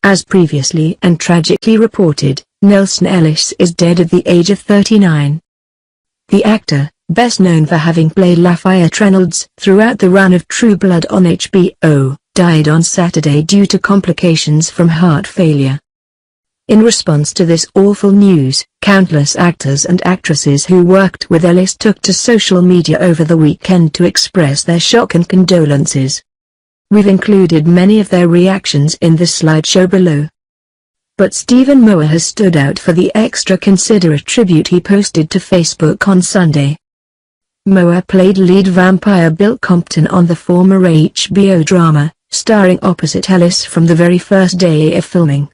As previously and tragically reported, Nelsan Ellis is dead at the age of 39. The actor, best known for having played Lafayette Reynolds throughout the run of True Blood on HBO, died on Saturday due to complications from heart failure. In response to this awful news, countless actors and actresses who worked with Ellis took to social media over the weekend to express their shock and condolences. We've included many of their reactions in the slideshow below. But Stephen Moore has stood out for the extra considerate tribute he posted to Facebook on Sunday. Moore played lead vampire Bill Compton on the former HBO drama, starring opposite Ellis from the very first day of filming.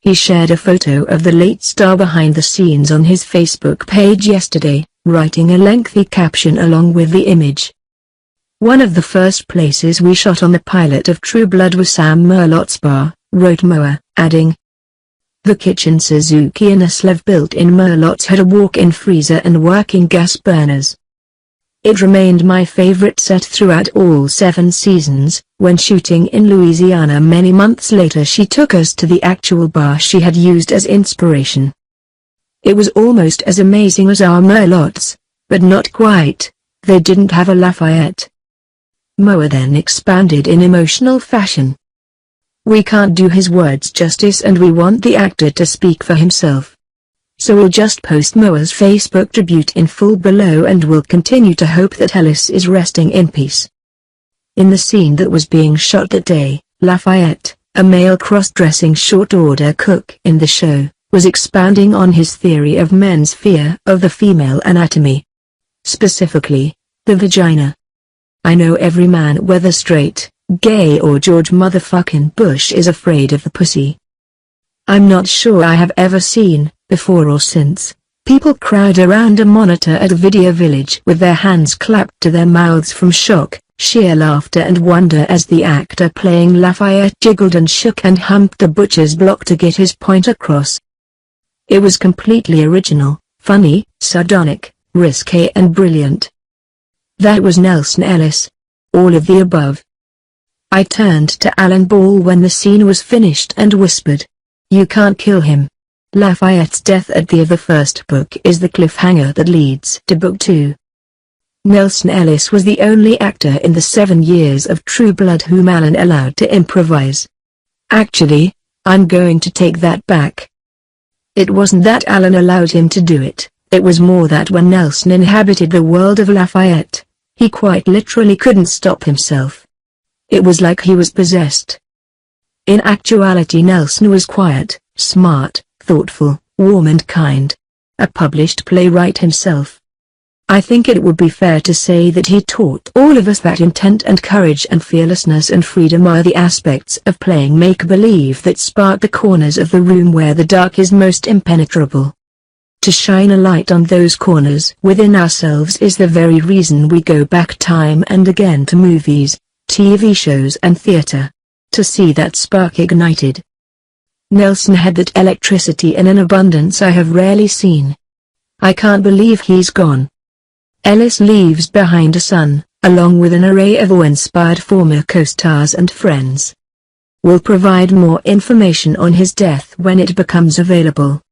He shared a photo of the late star behind the scenes on his Facebook page yesterday, writing a lengthy caption along with the image. "One of the first places we shot on the pilot of True Blood was Sam Merlott's bar," wrote Moore, adding, "The kitchen Suzuki and a celeb built in Merlott's had a walk-in freezer and working gas burners. It remained my favorite set throughout all 7 seasons. When shooting in Louisiana many months later, she took us to the actual bar she had used as inspiration. It was almost as amazing as our Merlott's, but not quite. They didn't have a Lafayette." Moore then expanded in emotional fashion. "We can't do his words justice and we want the actor to speak for himself. So we'll just post Moore's Facebook tribute in full below and we'll continue to hope that Ellis is resting in peace." In the scene that was being shot that day, Lafayette, a male cross-dressing short-order cook in the show, was expounding on his theory of men's fear of the female anatomy. Specifically, the vagina. "I know every man, whether straight, gay or George motherfucking Bush, is afraid of the pussy. I'm not sure I have ever seen, before or since, people crowd around a monitor at a video village with their hands clapped to their mouths from shock, sheer laughter and wonder as the actor playing Lafayette jiggled and shook and humped the butcher's block to get his point across. It was completely original, funny, sardonic, risque and brilliant. That was Nelsan Ellis. All of the above." I turned to Alan Ball when the scene was finished and whispered, "You can't kill him." Lafayette's death at the end of the first book is the cliffhanger that leads to book 2. Nelsan Ellis was the only actor in the 7 years of True Blood whom Alan allowed to improvise. Actually, I'm going to take that back. It wasn't that Alan allowed him to do it, it was more that when Nelsan inhabited the world of Lafayette, he quite literally couldn't stop himself. It was like he was possessed. In actuality, Nelsan was quiet, smart, thoughtful, warm and kind. A published playwright himself. I think it would be fair to say that he taught all of us that intent and courage and fearlessness and freedom are the aspects of playing make-believe that spark the corners of the room where the dark is most impenetrable. To shine a light on those corners within ourselves is the very reason we go back time and again to movies, TV shows and theater. To see that spark ignited. Nelsan had that electricity in an abundance I have rarely seen. I can't believe he's gone. Ellis leaves behind a son, along with an array of awe-inspired former co-stars and friends. We'll provide more information on his death when it becomes available.